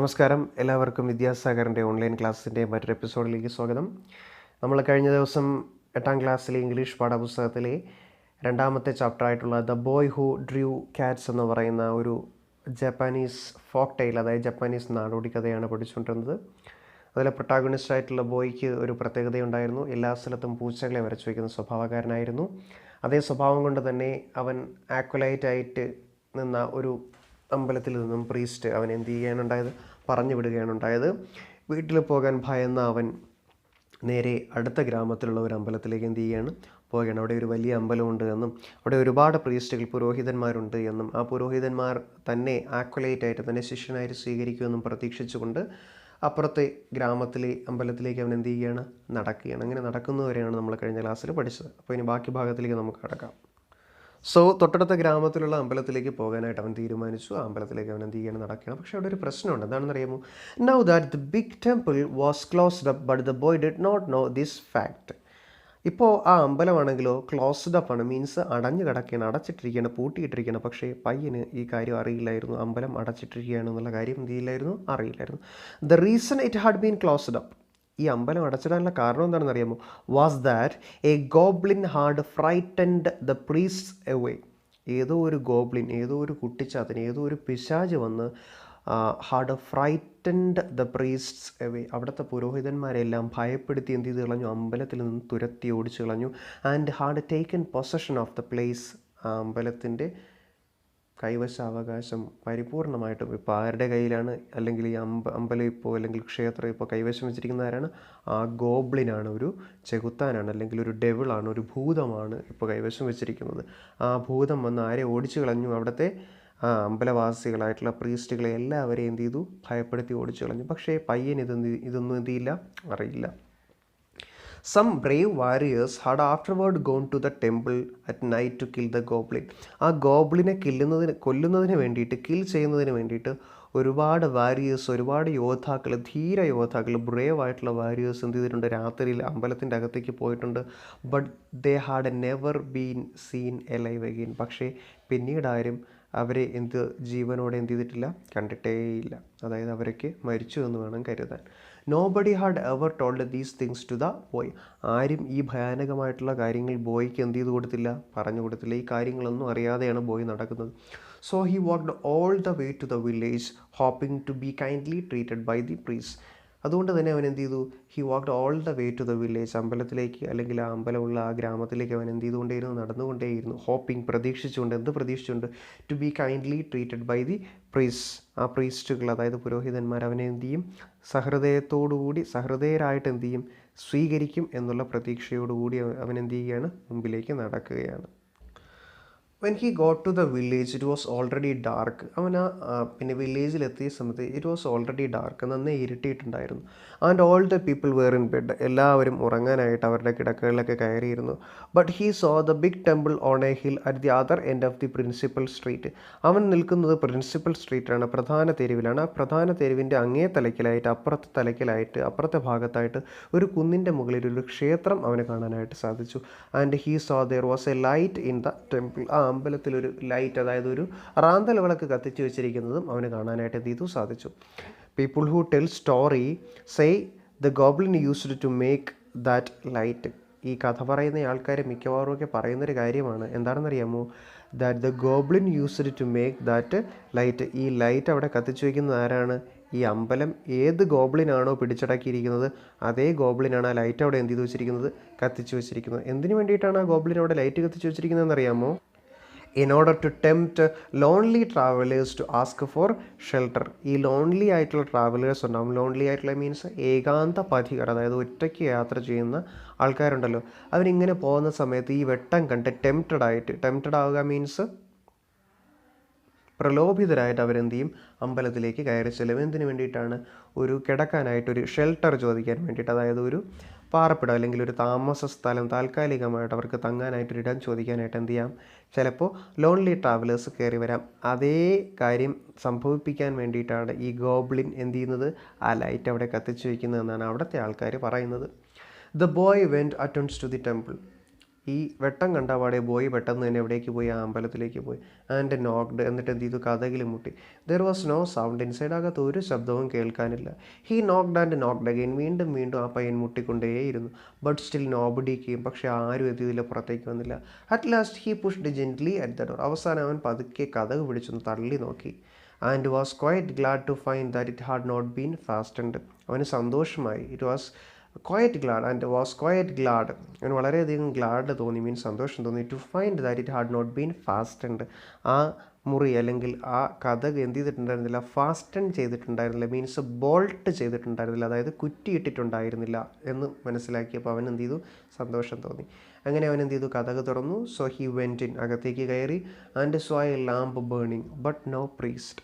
നമസ്കാരം, എല്ലാവർക്കും വിദ്യാസാഗറിൻ്റെ ഓൺലൈൻ ക്ലാസ്സിൻ്റെ മറ്റൊരു എപ്പിസോഡിലേക്ക് സ്വാഗതം. നമ്മൾ കഴിഞ്ഞ ദിവസം 8ാം ക്ലാസ്സിലെ ഇംഗ്ലീഷ് പാഠപുസ്തകത്തിലെ രണ്ടാമത്തെ ചാപ്റ്ററായിട്ടുള്ള the boy who drew cats എന്ന് പറയുന്ന ഒരു ജപ്പാനീസ് ഫോക്ക് ടെയിൽ, അതായത് ജപ്പാനീസ് നാടോടി കഥയാണ് പഠിച്ചുകൊണ്ടിരുന്നത്. അതിലെ പ്രൊട്ടാഗണിസ്റ്റായിട്ടുള്ള ബോയ്ക്ക് ഒരു പ്രത്യേകതയുണ്ടായിരുന്നു. എല്ലാ സ്ഥലത്തും പൂച്ചകളെ വരച്ചു വയ്ക്കുന്ന സ്വഭാവക്കാരനായിരുന്നു. അതേ സ്വഭാവം കൊണ്ട് തന്നെ അവൻ ആക്വലൈറ്റായിട്ട് നിന്ന ഒരു അമ്പലത്തിൽ നിന്നും പ്രീസ്റ്റ് അവൻ എന്ത് ചെയ്യാനുണ്ടായത്, പറഞ്ഞു വിടുകയാണ് ഉണ്ടായത്. വീട്ടിൽ പോകാൻ ഭയന്ന അവൻ നേരെ അടുത്ത ഗ്രാമത്തിലുള്ള ഒരു അമ്പലത്തിലേക്ക് എന്ത് ചെയ്യുകയാണ്, പോവുകയാണ്. അവിടെ ഒരു വലിയ അമ്പലമുണ്ട് എന്നും അവിടെ ഒരുപാട് പ്രീസ്റ്റുകൾ, പുരോഹിതന്മാരുണ്ട് എന്നും ആ പുരോഹിതന്മാർ തന്നെ ആക്വലേറ്റായിട്ട് തന്നെ ശിഷ്യനായിട്ട് സ്വീകരിക്കുമെന്നും പ്രതീക്ഷിച്ചുകൊണ്ട് അപ്പുറത്തെ ഗ്രാമത്തിലെ അമ്പലത്തിലേക്ക് അവൻ എന്ത് ചെയ്യുകയാണ്, നടക്കുകയാണ്. അങ്ങനെ നടക്കുന്നവരെയാണ് നമ്മൾ കഴിഞ്ഞ ക്ലാസ്സിൽ പഠിച്ചത്. അപ്പോൾ ഇനി ബാക്കി ഭാഗത്തിലേക്ക് നമുക്ക് കടക്കാം. തൊട്ടടുത്ത ഗ്രാമത്തിലുള്ള അമ്പലത്തിലേക്ക് പോകാനായിട്ട് അവൻ തീരുമാനിച്ചു. ആ അമ്പലത്തിലേക്ക് അവൻ എന്ത് ചെയ്യണം, നടക്കണം. പക്ഷേ അവിടെ ഒരു പ്രശ്നമുണ്ട്. എന്താണെന്ന് അറിയാമോ? Now that the big temple was closed up but the boy did not know this fact. ഇപ്പോൾ ആ അമ്പലമാണെങ്കിലോ ക്ലോസ്ഡ് അപ്പ് ആണ്, മീൻസ് അടഞ്ഞു കിടക്കുകയാണ്, അടച്ചിട്ടിരിക്കുകയാണ്, പൂട്ടിയിട്ടിരിക്കുകയാണ്. പക്ഷേ പയ്യന് ഈ കാര്യം അറിയില്ലായിരുന്നു. അമ്പലം അടച്ചിട്ടിരിക്കുകയാണ് എന്നുള്ള കാര്യം എന്ത് ചെയ്യില്ലായിരുന്നു, അറിയില്ലായിരുന്നു. The reason it had been closed up, ഈ അമ്പലം അടച്ചിടാനുള്ള കാരണം എന്താണെന്ന് അറിയാമോ? Was that a goblin had frightened the priests away. ഏതോ ഒരു ഗോബ്ലിൻ, ഏതോ ഒരു കുട്ടിച്ചാത്തൻ, ഏതോ ഒരു പിശാച് വന്ന് had frightened the priests away, അവിടുത്തെ പുരോഹിതന്മാരെല്ലാം ഭയപ്പെടുത്തി എന്ത് ചെയ്ത് കളഞ്ഞു, അമ്പലത്തിൽ നിന്ന് തുരത്തി ഓടിച്ചു കളഞ്ഞു. And had taken possession of the place, ആ അമ്പലത്തിൻ്റെ കൈവശാവകാശം പരിപൂർണമായിട്ടും ഇപ്പോൾ ആരുടെ കയ്യിലാണ്, അല്ലെങ്കിൽ ഈ അമ്പലം ഇപ്പോൾ അല്ലെങ്കിൽ ക്ഷേത്രം ഇപ്പോൾ കൈവശം വെച്ചിരിക്കുന്ന ആരാണ്? ആ ഗോബ്ലിനാണ്, ഒരു ചെകുത്താനാണ്, അല്ലെങ്കിൽ ഒരു ഡെവിളാണ്, ഒരു ഭൂതമാണ് ഇപ്പോൾ കൈവശം വെച്ചിരിക്കുന്നത്. ആ ഭൂതം വന്ന് ആരെ ഓടിച്ചു കളഞ്ഞു, അവിടുത്തെ ആ അമ്പലവാസികളായിട്ടുള്ള പ്രീസ്റ്റുകളെ എല്ലാവരെയും എന്ത് ചെയ്തു, ഭയപ്പെടുത്തി ഓടിച്ചു കളഞ്ഞു. പക്ഷേ പയ്യൻ ഇതൊന്നും എന്ത് ചെയ്യില്ല, അറിയില്ല. Some brave warriors had afterward gone to the temple at night to kill the goblin. ആ ഗോബ്ലിനെ കൊല്ലുന്നതിന് വേണ്ടിയിട്ട്, കിൽ ചെയ്യുന്നതിന് വേണ്ടിയിട്ട് ഒരുപാട് വാരിയേഴ്സ്, ഒരുപാട് യോദ്ധാക്കൾ, ധീര യോദ്ധാക്കൾ, ബ്രേവ് ആയിട്ടുള്ള വാരിയേഴ്സ് എന്ത് ചെയ്തിട്ടുണ്ട്, രാത്രിയിൽ അമ്പലത്തിൻ്റെ അകത്തേക്ക് പോയിട്ടുണ്ട്. But they had never been seen alive again. പക്ഷേ പിന്നീട് ആരും അവരെ ജീവനോടെ എന്ത് ചെയ്തിട്ടില്ല, കണ്ടിട്ടേയില്ല. അതായത് അവരൊക്കെ മരിച്ചു എന്ന് വേണം കരുതാൻ. Nobody had ever told these things to the boy. ആരും ഈ ഭയാനകമായിട്ടുള്ള കാര്യങ്ങൾ ബോയ്ക്ക് എന്ത് ചെയ്ത് കൊടുത്തില്ല, പറഞ്ഞു കൊടുത്തില്ല. ഈ കാര്യങ്ങളൊന്നും അറിയാതെയാണ് ബോയ് നടക്കുന്നത്. So he walked all the way to the village hoping to be kindly treated by the priest. അതുകൊണ്ട് തന്നെ അവൻ എന്ത് ചെയ്തു, he walked all the way to the village, അമ്പലത്തിലേക്ക്, അല്ലെങ്കിൽ ആ അമ്പലമുള്ള ആ ഗ്രാമത്തിലേക്ക് അവൻ എന്ത് ചെയ്തുകൊണ്ടേയിരുന്നു, നടന്നുകൊണ്ടേയിരുന്നു. ഹോപ്പിംഗ്, പ്രതീക്ഷിച്ചുകൊണ്ട്, എന്ത് പ്രതീക്ഷിച്ചുകൊണ്ട്? To be kindly treated by the priest, ആ പ്രീസ്റ്റുകൾ, അതായത് പുരോഹിതന്മാർ അവനെ എന്ത് ചെയ്യും, സഹൃദയരായിട്ട് എന്ത് ചെയ്യും, സ്വീകരിക്കും എന്നുള്ള പ്രതീക്ഷയോടുകൂടി അവൻ എന്ത് ചെയ്യുകയാണ്, മുമ്പിലേക്ക് നടക്കുകയാണ്. When he got to the village it was already dark. അവൻ പിന്നെ വില്ലേജിലെത്തിയ സമയത്ത് ഇറ്റ് വാസ് ഓൾറെഡി ഡാർക്ക്, നന്നേ ഇരുട്ടിയിട്ടുണ്ടായിരുന്നു. And all the people were in bed, എല്ലാവരും ഉറങ്ങാനായിട്ട് അവരുടെ കിടക്കകളിലൊക്കെ കയറിയിരുന്നു. But he saw the big temple on a hill at the other end of the principal street. അവൻ നിൽക്കുന്നത് പ്രിൻസിപ്പൽ സ്ട്രീറ്റാണ്, പ്രധാന തെരുവിലാണ്. ആ പ്രധാന തെരുവിൻ്റെ അങ്ങേ തലയ്ക്കലായിട്ട്, അപ്പുറത്തെ ഭാഗത്തായിട്ട് ഒരു കുന്നിൻ്റെ മുകളിൽ ഒരു ക്ഷേത്രം അവന് കാണാനായിട്ട് സാധിച്ചു. And he saw there was a light in the temple. ആ അമ്പലത്തിലൊരു ലൈറ്റ്, അതായത് ഒരു റാന്തൽ വിളക്ക് കത്തിച്ചു വെച്ചിരിക്കുന്നതും അവന് കാണാനായിട്ട് എന്ത് ചെയ്തു, സാധിച്ചു. People who tell story say the goblin used to make that light. ഈ കഥ പറയുന്ന ആൾക്കാർ മിക്കവാറും ഒക്കെ പറയുന്നൊരു കാര്യമാണ്. എന്താണെന്നറിയാമോ? That the goblin used to make that light. ഈ ലൈറ്റ് അവിടെ കത്തിച്ചു വയ്ക്കുന്നത് ആരാണ്? ഈ അമ്പലം ഏത് ഗോബ്ലിനാണോ പിടിച്ചടക്കിയിരിക്കുന്നത്, അതേ ഗോബ്ലിനാണ് ആ ലൈറ്റ് അവിടെ എന്ത് ചെയ്ത് വെച്ചിരിക്കുന്നത്, കത്തിച്ചു വെച്ചിരിക്കുന്നത്. എന്തിനു വേണ്ടിയിട്ടാണ് ആ ഗോബ്ലിൻ അവിടെ ലൈറ്റ് കത്തിച്ചു വെച്ചിരിക്കുന്നതെന്ന് അറിയാമോ? In order to tempt lonely travellers to ask for shelter. ഈ ലോൺലി ആയിട്ടുള്ള ട്രാവലേഴ്സ് ഉണ്ടാകും. ലോൺലി ആയിട്ടുള്ള മീൻസ് ഏകാന്ത പഥികർ, അതായത് ഒറ്റയ്ക്ക് യാത്ര ചെയ്യുന്ന ആൾക്കാരുണ്ടല്ലോ. അവരിങ്ങനെ പോകുന്ന സമയത്ത് ഈ വെട്ടം കണ്ട് ടെംപ്റ്റഡ് ആവുക മീൻസ് പ്രലോഭിതരായിട്ട് അവരെന്ത് ചെയ്യും, അമ്പലത്തിലേക്ക് കയറി ചെല്ലും. എന്തിനു വേണ്ടിയിട്ടാണ്? ഒരു കിടക്കാനായിട്ടൊരു ഷെൽട്ടർ ചോദിക്കാൻ വേണ്ടിയിട്ട്, അതായത് ഒരു പാർപ്പിടം അല്ലെങ്കിൽ ഒരു താമസ സ്ഥലം, താൽക്കാലികമായിട്ട് അവർക്ക് തങ്ങാനായിട്ടൊരിടം ചോദിക്കാനായിട്ട് എന്ത് ചെയ്യാം, ചിലപ്പോൾ ലോൺലി ട്രാവലേഴ്സ് കയറി വരാം. അതേ കാര്യം സംഭവിപ്പിക്കാൻ വേണ്ടിയിട്ടാണ് ഈ ഗോബ്ലിൻ എന്ത് ചെയ്യുന്നത്, ആ ലൈറ്റ് അവിടെ കത്തിച്ചു വയ്ക്കുന്നതെന്നാണ് അവിടുത്തെ ആൾക്കാർ പറയുന്നത്. The boy went attends to the temple. ഈ വെട്ടം കണ്ട പാടെ ബോയ് പെട്ടെന്ന് തന്നെ എവിടേക്ക് പോയി, ആ അമ്പലത്തിലേക്ക് പോയി. ആൻഡ് നോക്ക്ഡ്, എന്നിട്ട് എന്ത് ചെയ്തു, കതകിൽ മുട്ടി. There was no sound inside, അകത്ത് ഒരു ശബ്ദവും കേൾക്കാനില്ല. He knocked and knocked again, വീണ്ടും വീണ്ടും ആ പയ്യൻ മുട്ടിക്കൊണ്ടേയിരുന്നു. ബട്ട് സ്റ്റിൽ നോബഡി കെയിം, പക്ഷേ ആരും എത്തിയതില്ല, പുറത്തേക്ക് വന്നില്ല. At last he pushed gently at the door, അവസാനം അവൻ പതുക്കെ കതക് പിടിച്ചൊന്ന് തള്ളി നോക്കി. And was quite glad to find that it had not been fastened, അവന് സന്തോഷമായി. It was quite glad and was quite glad, അവന് വളരെയധികം ഗ്ലാഡ് തോന്നി, മീൻസ് സന്തോഷം തോന്നി. To find that it had not been fastened, ആ മുറി അല്ലെങ്കിൽ ആ കതക് എന്ത് ചെയ്തിട്ടുണ്ടായിരുന്നില്ല, ഫാസ്റ്റൺ ചെയ്തിട്ടുണ്ടായിരുന്നില്ല, മീൻസ് ബോൾട്ട് ചെയ്തിട്ടുണ്ടായിരുന്നില്ല, അതായത് കുറ്റിയിട്ടിട്ടുണ്ടായിരുന്നില്ല എന്ന് മനസ്സിലാക്കിയപ്പോൾ അവൻ എന്ത് ചെയ്തു, സന്തോഷം തോന്നി. അങ്ങനെ അവൻ എന്ത് ചെയ്തു, കതക് തുറന്നു. സോ ഹി വെൻറ്റ് ഇൻ, അകത്തേക്ക് കയറി. And saw a lamp burning but no priest,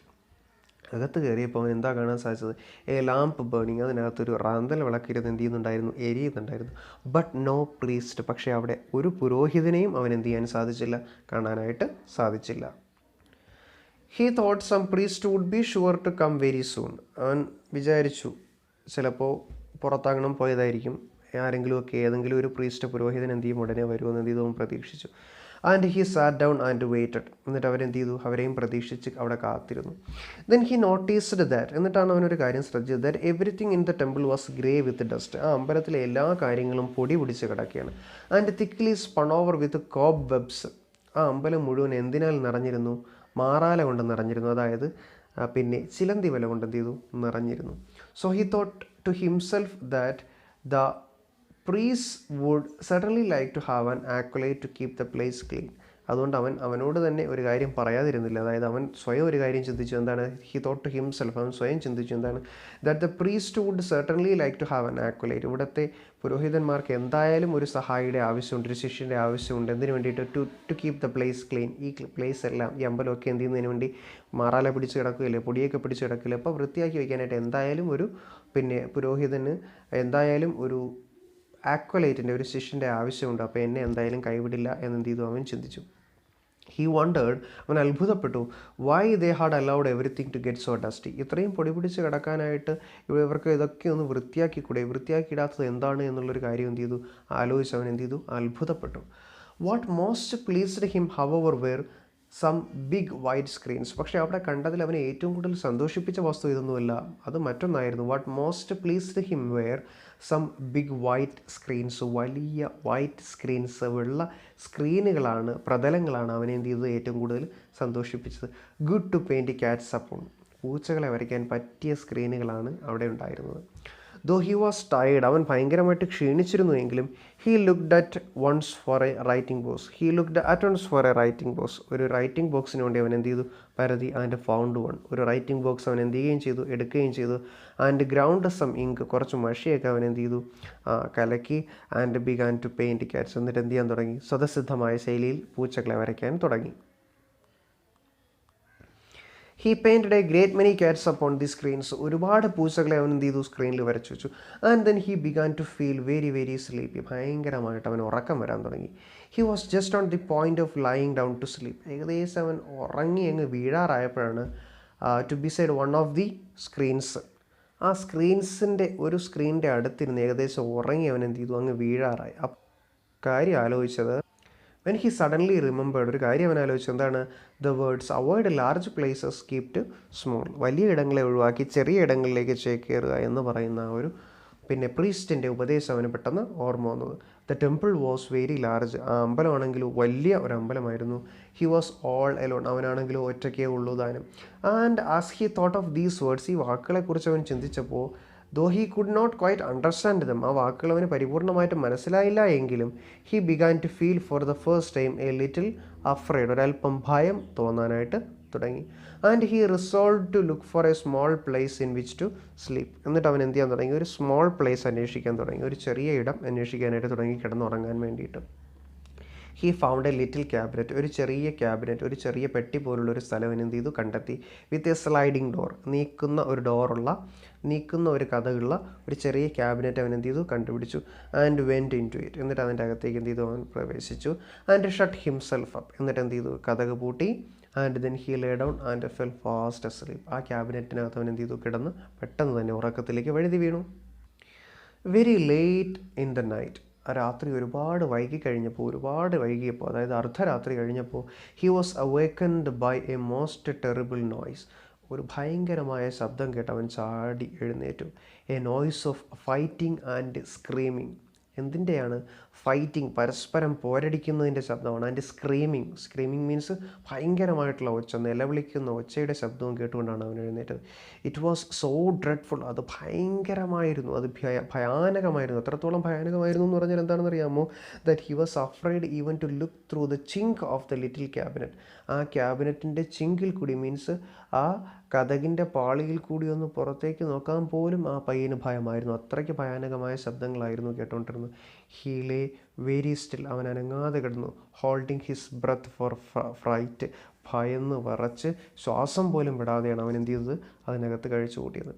അകത്ത് കയറിയപ്പോൾ അവൻ എന്താ കാണാൻ സാധിച്ചത്, എ ലാമ്പ് ബേണിങ്, അതിനകത്തൊരു റാന്തൽ വിളക്കിരുന്ന് എന്ത് ചെയ്യുന്നുണ്ടായിരുന്നു, എരിയുന്നുണ്ടായിരുന്നു. ബട്ട് നോ പ്രീസ്റ്റ്, പക്ഷേ അവിടെ ഒരു പുരോഹിതനെയും അവൻ എന്ത് ചെയ്യാൻ സാധിച്ചില്ല, കാണാനായിട്ട് സാധിച്ചില്ല. He thought some priest would be sure to come very soon, അവൻ വിചാരിച്ചു ചിലപ്പോൾ പുറത്താകണം പോയതായിരിക്കും, ആരെങ്കിലുമൊക്കെ ഏതെങ്കിലും ഒരു പ്രീസ്റ്റ് പുരോഹിതൻ എന്ത് ചെയ്യും, ഉടനെ വരുമെന്ന് എന്ത് ചെയ്തു, അവൻ പ്രതീക്ഷിച്ചു. And he sat down and weighted, എന്നിട്ട് അവരെന്ത് ചെയ്തു, അവരെയും പ്രതീക്ഷിച്ച് അവിടെ കാത്തിരുന്നു. ദെൻ ഹി നോട്ടീസ്ഡ് ദാറ്റ്, എന്നിട്ടാണ് അവനൊരു കാര്യം ശ്രദ്ധിച്ചത്, that everything in the temple was grey with dust, ആ അമ്പലത്തിലെ എല്ലാ കാര്യങ്ങളും പൊടി പിടിച്ച് കിടക്കുകയാണ്. And thickly spun over with Cobb webs, ആ അമ്പലം മുഴുവൻ എന്തിനാൽ നിറഞ്ഞിരുന്നു, മാറാല കൊണ്ട് നിറഞ്ഞിരുന്നു, അതായത് പിന്നെ ചിലന്തി വല കൊണ്ട് എന്ത് ചെയ്തു, നിറഞ്ഞിരുന്നു. So he thought to himself that the priest would suddenly like to have an acolyte to keep the place clean, അതുകൊണ്ട് അവനോട് തന്നെ ഒരു കാര്യം പറയാതിരുന്നില്ല, അതായത് അവൻ സ്വയം ഒരു കാര്യം ചിന്തിച്ചു, എന്താണ്, ഹി തോട്ട് ടു ഹിംസെൽഫ്, അവൻ സ്വയം ചിന്തിച്ചു എന്താണ്, that the priest would certainly like to have an acolyte, ഇവിടുത്തെ പുരോഹിതന്മാർക്ക് എന്തായാലും ഒരു സഹായിയുടെ ആവശ്യമുണ്ട്, ഒരു ശിഷ്യൻ്റെ ആവശ്യമുണ്ട്, എന്തിനു വേണ്ടിയിട്ട്, to keep the place clean, ഈ പ്ലേസ് എല്ലാം, ഈ അമ്പലമൊക്കെ എന്ത് ചെയ്യുന്നതിന് വേണ്ടി, മാറാല പിടിച്ച് കിടക്കുകയില്ലേ, പൊടിയൊക്കെ പിടിച്ച് കിടക്കില്ല, അപ്പോൾ വൃത്തിയാക്കി വയ്ക്കാനായിട്ട് എന്തായാലും ഒരു പുരോഹിതന് എന്തായാലും ഒരു ആക്വലൈറ്റിൻ്റെ, ഒരു ശിഷ്യൻ്റെ ആവശ്യമുണ്ട്, അപ്പോൾ എന്നെ എന്തായാലും കൈവിടില്ല എന്നെന്ത് ചെയ്തു, അവൻ ചിന്തിച്ചു. ഹി വണ്ടേർഡ്, അവൻ അത്ഭുതപ്പെട്ടു, why they had allowed everything to get so dusty, ഇത്രയും പൊടി പിടിച്ച് കിടക്കാനായിട്ട് ഇവർക്ക് ഇതൊക്കെ ഒന്ന് വൃത്തിയാക്കിക്കൂടെ, വൃത്തിയാക്കിയിടാത്തത് എന്താണ് എന്നുള്ളൊരു കാര്യം എന്ത് ചെയ്തു, ആലോചിച്ച് അവൻ എന്ത് ചെയ്തു, അത്ഭുതപ്പെട്ടു. What most pleased him however were some big white screens, പക്ഷേ അവിടെ കണ്ടതിൽ അവനെ ഏറ്റവും കൂടുതൽ സന്തോഷിപ്പിച്ച വസ്തു ഇതൊന്നുമല്ല, അത് മറ്റൊന്നായിരുന്നു. What most pleased him were some big white screens, വലിയ വൈറ്റ് സ്ക്രീൻസ്, വെള്ള സ്ക്രീനുകളാണ്, പ്രതലങ്ങളാണ് അവനെ എന്ത് ചെയ്തത്, ഏറ്റവും കൂടുതൽ സന്തോഷിപ്പിച്ചത്. Good to paint cats upon, പൂച്ചകളെ വരയ്ക്കാൻ പറ്റിയ സ്ക്രീനുകളാണ് അവിടെ ഉണ്ടായിരുന്നത്. ദോ ഹി വാസ് ടയേർഡ്, അവൻ ഭയങ്കരമായിട്ട് ക്ഷീണിച്ചിരുന്നു എങ്കിലും, he looked at once for a writing box, ഒരു റൈറ്റിംഗ് ബോക്സിന് വേണ്ടി അവൻ എന്ത് ചെയ്തു, പരതി. ആൻഡ് ഫൗണ്ട് വൺ, ഒരു റൈറ്റിംഗ് ബോക്സ് അവൻ എന്ത് ചെയ്യുകയും ചെയ്തു, എടുക്കുകയും ചെയ്തു. ആൻഡ് ഗ്രൗണ്ട് സം ഇങ്ക്, കുറച്ച് മഷിയൊക്കെ അവൻ എന്ത് ചെയ്തു, കലക്കി. And began to paint cats, എന്നിട്ട് എന്ത് ചെയ്യാൻ തുടങ്ങി, സ്വതസിദ്ധമായ ശൈലിയിൽ പൂച്ചകളെ വരയ്ക്കാൻ തുടങ്ങി. He painted a great many cats upon the screens, ഒരുപാട് പൂച്ചകളെ അവൻ എന്ത് ചെയ്തു, സ്ക്രീനിൽ വരച്ചു വെച്ചു. And then he began to feel very very sleepy, ഭയങ്കരമായിട്ട് അവൻ ഉറക്കം വരാൻ തുടങ്ങി. He was just on the point of lying down to sleep, ഏകദേശം അവൻ ഉറങ്ങി അങ്ങ് വീഴാറായപ്പോഴാണ് to beside one of the screens, ആ ഒരു സ്ക്രീനിൻ്റെ അടുത്തിരുന്ന് ഏകദേശം ഉറങ്ങി അവൻ എന്ത് ചെയ്തു, അങ്ങ് വീഴാറായി. ആ കാര്യം ആലോചിച്ചത്, വെൻ ഹി സഡൻലി റിമെമ്പേർഡ്, ഒരു കാര്യം അവൻ ആലോചിച്ചു, എന്താണ്, the words avoid large places keep to small, വലിയ ഇടങ്ങളെ ഒഴിവാക്കി ചെറിയ ഇടങ്ങളിലേക്ക് ചേക്കേറുക എന്ന് പറയുന്ന ഒരു പ്രീസ്റ്റിൻ്റെ ഉപദേശം അവന് പെട്ടെന്ന് ഓർമ്മ വന്നത്. The temple was very large, ആ അമ്പലമാണെങ്കിലും വലിയ ഒരു അമ്പലമായിരുന്നു. ഹി വാസ് ഓൾ എലോൺ, അവനാണെങ്കിലും ഒറ്റയ്ക്കേ ഉള്ളൂ താനും. And as he thought of these words, ഈ വാക്കുകളെക്കുറിച്ച് അവൻ ചിന്തിച്ചപ്പോൾ, though he could not quite understand them, ആ വാക്കുകൾ അവന് പരിപൂർണമായിട്ട് മനസ്സിലായില്ല എങ്കിലും, he began to feel for the first time a little afraid, ഒരല്പം ഭയം തോന്നാനായിട്ട് തുടങ്ങി. And he resolve to look for a small place in which to sleep, എന്നിട്ട് അവൻ എന്ത് ചെയ്യാൻ തുടങ്ങി, ഒരു സ്മോൾ പ്ലേസ് അന്വേഷിക്കാൻ തുടങ്ങി, ഒരു ചെറിയ ഇടം അന്വേഷിക്കാനായിട്ട് തുടങ്ങി, കിടന്നുറങ്ങാൻ വേണ്ടിയിട്ട്. He found A little cabinet, ഒരു ചെറിയ പെട്ടി പോലുള്ളൊരു സ്ഥലം എന്ത് ചെയ്തു, കണ്ടെത്തി. വിത്ത് എ സ്ലൈഡിങ് ഡോർ, നീക്കുന്ന ഒരു കഥകുള്ള ഒരു ചെറിയ ക്യാബിനറ്റ് അവൻ എന്ത് ചെയ്തു, കണ്ടുപിടിച്ചു. And went into it, എന്നിട്ട് അതിൻ്റെ അകത്തേക്ക് എന്ത് ചെയ്തു, അവൻ പ്രവേശിച്ചു. ആൻഡ് ഷട്ട് ഹിംസെൽഫ് അപ്പ്, എന്നിട്ട് എന്ത് ചെയ്തു, കഥക് പൂട്ടി. And then he lay down and fell fast asleep, ആ ക്യാബിനറ്റിനകത്ത് അവൻ എന്ത് ചെയ്തു, കിടന്ന് പെട്ടെന്ന് തന്നെ ഉറക്കത്തിലേക്ക് വഴുതി വീണു. Very late in the night, രാത്രി ഒരുപാട് വൈകിയപ്പോൾ അതായത് അർദ്ധരാത്രി കഴിഞ്ഞപ്പോൾ he was awakened by a most terrible noise. ഒരു ഭയങ്കരമായ ശബ്ദം കേട്ട് അവൻ ചാടി എഴുന്നേറ്റു. A noise of fighting and screaming. എന്തിൻ്റെയാണ്? ഫൈറ്റിംഗ്, പരസ്പരം പോരടിക്കുന്നതിൻ്റെ ശബ്ദമാണ്. ആൻഡ് സ്ക്രീമിങ് മീൻസ് ഭയങ്കരമായിട്ടുള്ള ഒച്ച, നിലവിളിക്കുന്ന ഒച്ചയുടെ ശബ്ദവും കേട്ടുകൊണ്ടാണ് അവൻ എഴുന്നേറ്റത്. It was so dreadful. അത് ഭയങ്കരമായിരുന്നു, അത് ഭയാനകമായിരുന്നു. എത്രത്തോളം ഭയാനകമായിരുന്നു എന്ന് പറഞ്ഞാൽ എന്താണെന്ന് അറിയാമോ? That he was afraid even to look through the chink of the little cabinet. ആ ക്യാബിനറ്റിൻ്റെ ചിങ്കിൽ കൂടി, മീൻസ് ആ കതകിൻ്റെ പാളിയിൽ കൂടി ഒന്ന് പുറത്തേക്ക് നോക്കാൻ പോലും ആ പയ്യന് ഭയമായിരുന്നു. അത്രയ്ക്ക് ഭയാനകമായ ശബ്ദങ്ങളായിരുന്നു കേട്ടുകൊണ്ടിരുന്നത്. He lay very still. അവൻ അനങ്ങാതെ കിടന്നു. Holding his breath for fright. ഭയന്ന് വിറച്ച് ശ്വാസം പോലും വിടാതെയാണ് അവൻ എന്ത് ചെയ്തത്? അതിനകത്ത് കഴിച്ചു കൂട്ടിയത്.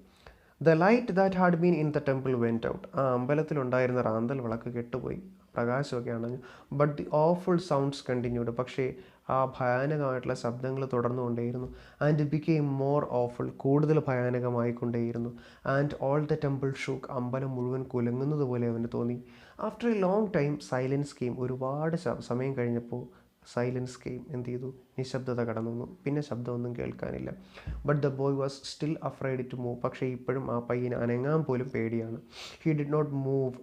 The light that had been in the temple went out. ആ അമ്പലത്തിലുണ്ടായിരുന്ന റാന്തൽ വിളക്ക് കെട്ടുപോയി, പ്രകാശമൊക്കെ അണഞ്ഞു. But the awful sounds continued. പക്ഷേ ആ ഭയാനകമായിട്ടുള്ള ശബ്ദങ്ങൾ തുടർന്നുകൊണ്ടേയിരുന്നു. And it became more awful. കൂടുതൽ ഭയാനകമായിക്കൊണ്ടേയിരുന്നു. And all the temple shook. അമ്പലം മുഴുവൻ കുലുങ്ങുന്നത് പോലെ അവന് തോന്നി. After a long time silence came. ഒരുപാട് സമയം കഴിഞ്ഞപ്പോൾ സൈലൻസ് കെയിം. എന്ത് ചെയ്തു? നിശബ്ദത കടന്നു വന്നു. പിന്നെ ശബ്ദമൊന്നും കേൾക്കാനില്ല. But the boy was still afraid to move. പക്ഷേ ഇപ്പോഴും ആ പയ്യന് അനങ്ങാൻ പോലും പേടിയാണ്. He did not move.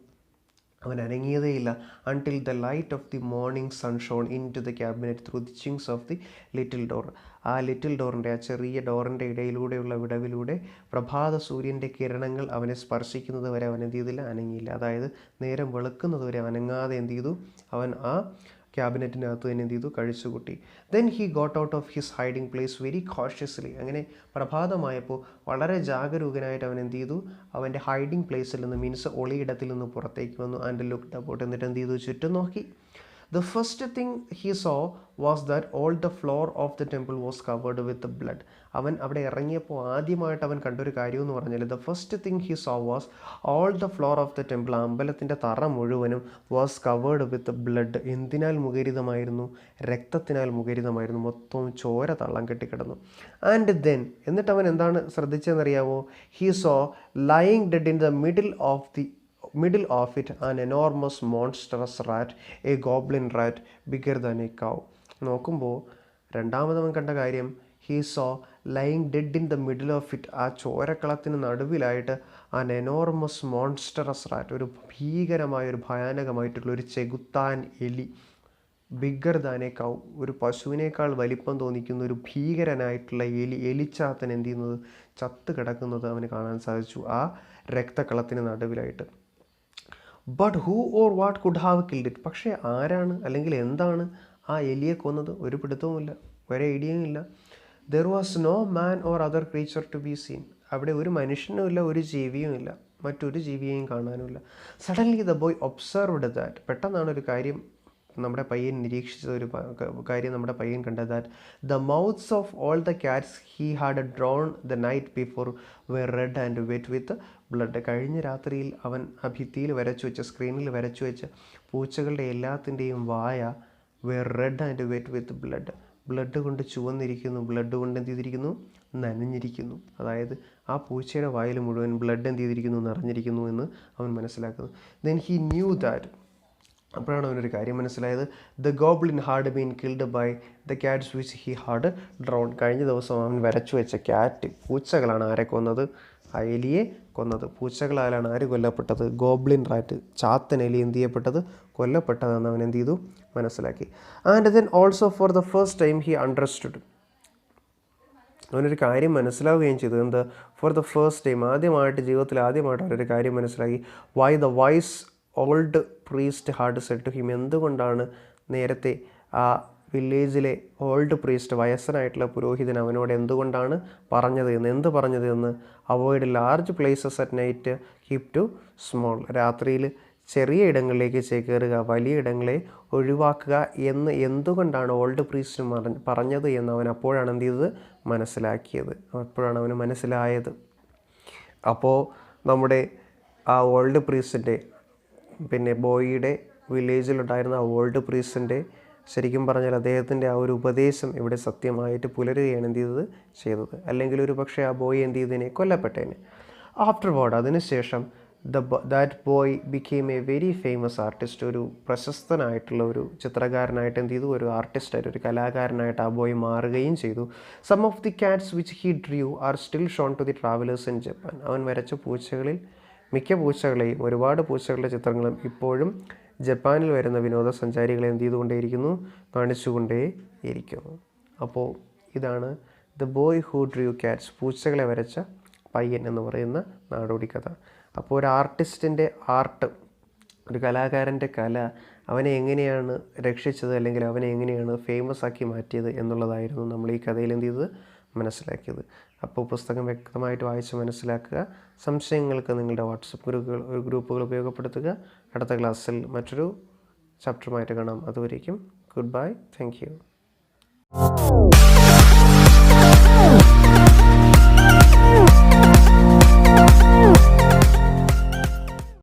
അവൻ അനങ്ങിയതേയില്ല. Until the light of the morning sun shone in to the cabinet through the chinks of the little door. ആ ലിറ്റിൽ ഡോറിൻ്റെ, ആ ചെറിയ ഡോറിൻ്റെ ഇടയിലൂടെയുള്ള വിടവിലൂടെ പ്രഭാത സൂര്യൻ്റെ കിരണങ്ങൾ അവനെ സ്പർശിക്കുന്നത് വരെ അവൻ എന്ത് ചെയ്തില്ല? അനങ്ങിയില്ല. അതായത് നേരം വെളുക്കുന്നത് വരെ അനങ്ങാതെ എന്ത് ചെയ്തു? അവൻ ആ ക്യാബിനറ്റിനകത്ത് തന്നെ എന്ത് ചെയ്തു? കഴിച്ചുകൂട്ടി. Then he got out of his hiding place very cautiously. അങ്ങനെ പ്രഭാതമായപ്പോൾ വളരെ ജാഗരൂകനായിട്ട് അവൻ എന്ത് ചെയ്തു? അവൻ്റെ ഹൈഡിങ് പ്ലേസിൽ നിന്ന്, മീൻസ് ഒളിയിടത്തിൽ നിന്ന് പുറത്തേക്ക് വന്നു. And looked about. എന്നിട്ട് എന്ത് ചെയ്തു? ചുറ്റും നോക്കി. The first thing he saw was that all the floor of the temple was covered with blood. അവൻ അവിടെ ഇറങ്ങിയപ്പോൾ ആദ്യമായിട്ട് അവൻ കണ്ടൊരു കാര്യം എന്ന് പറഞ്ഞാൽ, the first thing he saw was all the floor of the temple. അമ്പലത്തിൻ്റെ തറ മുഴുവനും was covered with blood. എന്തിനാൽ മുഖരിതമായിരുന്നു? രക്തത്തിനാൽ മുഖരിതമായിരുന്നു. മൊത്തം ചോര തള്ളം കെട്ടിക്കിടന്നു. ആൻഡ് ദെൻ, എന്നിട്ട് അവൻ എന്താണ് ശ്രദ്ധിച്ചതെന്നറിയാമോ? he saw lying dead in the middle of it an enormous monstrous rat, a goblin rat bigger than a cow. നോക്കുമ്പോൾ രണ്ടാമതവൻ കണ്ട കാര്യം, he saw lying dead in the middle of it. ആ ചോരക്കളത്തിന് നടുവിലായിട്ട് an enormous monstrous rat, ഒരു ഭീകരമായ, ഭയാനകമായിട്ടുള്ള ഒരു ചെകുത്താൻ എലി. Bigger than A കൗ, ഒരു പശുവിനേക്കാൾ വലിപ്പം തോന്നിക്കുന്ന ഒരു ഭീകരനായിട്ടുള്ള എലിച്ചാത്തൻ എന്ത് ചെയ്യുന്നത്? ചത്ത് കിടക്കുന്നത് അവന് കാണാൻ സാധിച്ചു ആ രക്തക്കളത്തിന് നടുവിലായിട്ട്. But who or what could have killed it. പക്ഷേ ആരാണ് അല്ലെങ്കിൽ എന്താണ് ആ എലിയെ കൊന്നത്? ഒരു പിടുത്തവുമില്ല, ഒരു ഐഡിയയും ഇല്ല. There was no man or other creature to be seen. അവിടെ ഒരു മനുഷ്യനുമില്ല, ഒരു ജീവിയും ഇല്ല, മറ്റൊരു ജീവിയെയും കാണാനുമില്ല. Suddenly the boy observed that. പെട്ടെന്നാണ് ഒരു കാര്യം നമ്മുടെ പയ്യൻ നിരീക്ഷിച്ചത്, ഒരു കാര്യം നമ്മുടെ പയ്യൻ കണ്ടത്. That the mouths of all the cats he had drawn the night before were red and wet with blood. കഴിഞ്ഞ രാത്രിയിൽ അവൻ ആ ഭിത്തിയിൽ വരച്ചു വെച്ച, സ്ക്രീനിൽ വരച്ചു വെച്ച പൂച്ചകളുടെ എല്ലാത്തിൻ്റെയും വായ were red and wet with blood. Blood കൊണ്ട് ചുവന്നിരിക്കുന്നു, ബ്ലഡ് കൊണ്ട് എന്ത് ചെയ്തിരിക്കുന്നു? നനഞ്ഞിരിക്കുന്നു. അതായത് ആ പൂച്ചയുടെ വായിൽ മുഴുവൻ ബ്ലഡ് എന്ത് ചെയ്തിരിക്കുന്നു? നിറഞ്ഞിരിക്കുന്നു എന്ന് അവൻ മനസ്സിലാക്കുന്നു. Then he knew that. അപ്പോഴാണ് അവനൊരു കാര്യം മനസ്സിലായത്. The goblin had been killed by the cats which he had drawn. കഴിഞ്ഞ ദിവസം അവൻ വരച്ചു വെച്ച പൂച്ചകളാണ് ആരെ കൊന്നത്? ആ എലിയെ കൊന്നത്. പൂച്ചകളാലാണ് ആര് കൊല്ലപ്പെട്ടത്? ഗോബ്ലിൻ റാറ്റ്, ചാത്തൻ എലി എന്ത് ചെയ്യപ്പെട്ടത്? കൊല്ലപ്പെട്ടതെന്ന് അവൻ എന്ത് ചെയ്തു? മനസ്സിലാക്കി. And then also for the first time he understood. അവനൊരു കാര്യം മനസ്സിലാവുകയും ചെയ്തു. എന്ത്? ഫോർ ദ ഫസ്റ്റ് ടൈം, ആദ്യമായിട്ട്, ജീവിതത്തിൽ ആദ്യമായിട്ട് അവനൊരു കാര്യം മനസ്സിലാക്കി. Why the wise old priest had said to him. എന്തുകൊണ്ടാണ് നേരത്തെ ആ വില്ലേജിലെ ഓൾഡ് പ്രീസ്റ്റ്, വയസ്സനായിട്ടുള്ള പുരോഹിതൻ അവനോട് എന്തുകൊണ്ടാണ് പറഞ്ഞത് എന്ന്, എന്ത് പറഞ്ഞത് എന്ന്? Avoid large places at night, keep to small. രാത്രിയിൽ ചെറിയ ഇടങ്ങളിലേക്ക് ചേക്കേറുക, വലിയ ഇടങ്ങളെ ഒഴിവാക്കുക എന്ന് എന്തുകൊണ്ടാണ് ഓൾഡ് പ്രീസ്റ്റ് പറഞ്ഞത് എന്ന് അവൻ അപ്പോഴാണ് എന്ത് ചെയ്തത്? മനസ്സിലാക്കിയത്. അപ്പോഴാണ് അവന് മനസ്സിലായത്. അപ്പോൾ നമ്മുടെ ആ ഓൾഡ് പ്രീസ്റ്റിൻ്റെ, പിന്നെ ബോയിയുടെ വില്ലേജിലുണ്ടായിരുന്ന ആ ഓൾഡ് പ്രീസ്റ്റിൻ്റെ, ശരിക്കും പറഞ്ഞാൽ അദ്ദേഹത്തിൻ്റെ ആ ഒരു ഉപദേശം ഇവിടെ സത്യമായിട്ട് പുലരുകയാണ് എന്ത് ചെയ്തത്? അല്ലെങ്കിൽ ഒരു പക്ഷേ ആ ബോയ് എന്ത് ചെയ്തതിനെ? കൊല്ലപ്പെട്ടേനെ. ആഫ്റ്റർവേർഡ്, അതിനുശേഷം that boy became A very famous artist. ഒരു പ്രശസ്തനായിട്ടുള്ള ഒരു ചിത്രകാരനായിട്ട് എന്ത് ചെയ്തു, ഒരു ആർട്ടിസ്റ്റായിട്ട്, ഒരു കലാകാരനായിട്ട് ആ ബോയ് മാറുകയും ചെയ്തു. Some of the cats which he drew are still shown to the travellers in Japan. അവൻ വരച്ച പൂച്ചകളിൽ മിക്ക പൂച്ചകളെയും, ഒരുപാട് പൂച്ചകളുടെ ചിത്രങ്ങളും ഇപ്പോഴും ജപ്പാനിൽ വരുന്ന വിനോദസഞ്ചാരികളെ എന്ത് ചെയ്തുകൊണ്ടേയിരിക്കുന്നു, കാണിച്ചുകൊണ്ടേയിരിക്കുന്നു. അപ്പോൾ ഇതാണ് the boy who drew Katz, പൂച്ചകളെ വരച്ച പയ്യൻ എന്ന് പറയുന്ന നാടോടി കഥ. അപ്പോൾ ഒരു ആർട്ടിസ്റ്റിൻ്റെ ആർട്ട്, ഒരു കലാകാരൻ്റെ കല അവനെ എങ്ങനെയാണ് രക്ഷിച്ചത്, അല്ലെങ്കിൽ അവനെ എങ്ങനെയാണ് ഫേമസ് ആക്കി മാറ്റിയത് എന്നുള്ളതായിരുന്നു നമ്മൾ ഈ കഥയിൽ എന്ത് ചെയ്തത്, മനസ്സിലാക്കിയത്. അപ്പോൾ പുസ്തകം വ്യക്തമായിട്ട് വായിച്ച് മനസ്സിലാക്കുക. സംശയങ്ങൾക്ക് നിങ്ങളുടെ വാട്സപ്പ് ഗ്രൂപ്പുകൾ ഉപയോഗപ്പെടുത്തുക. അടുത്ത ക്ലാസ്സിൽ മറ്റൊരു ചാപ്റ്ററുമായിട്ട് കാണാം. അതുവരേക്കും ഗുഡ് ബൈ, താങ്ക് യു.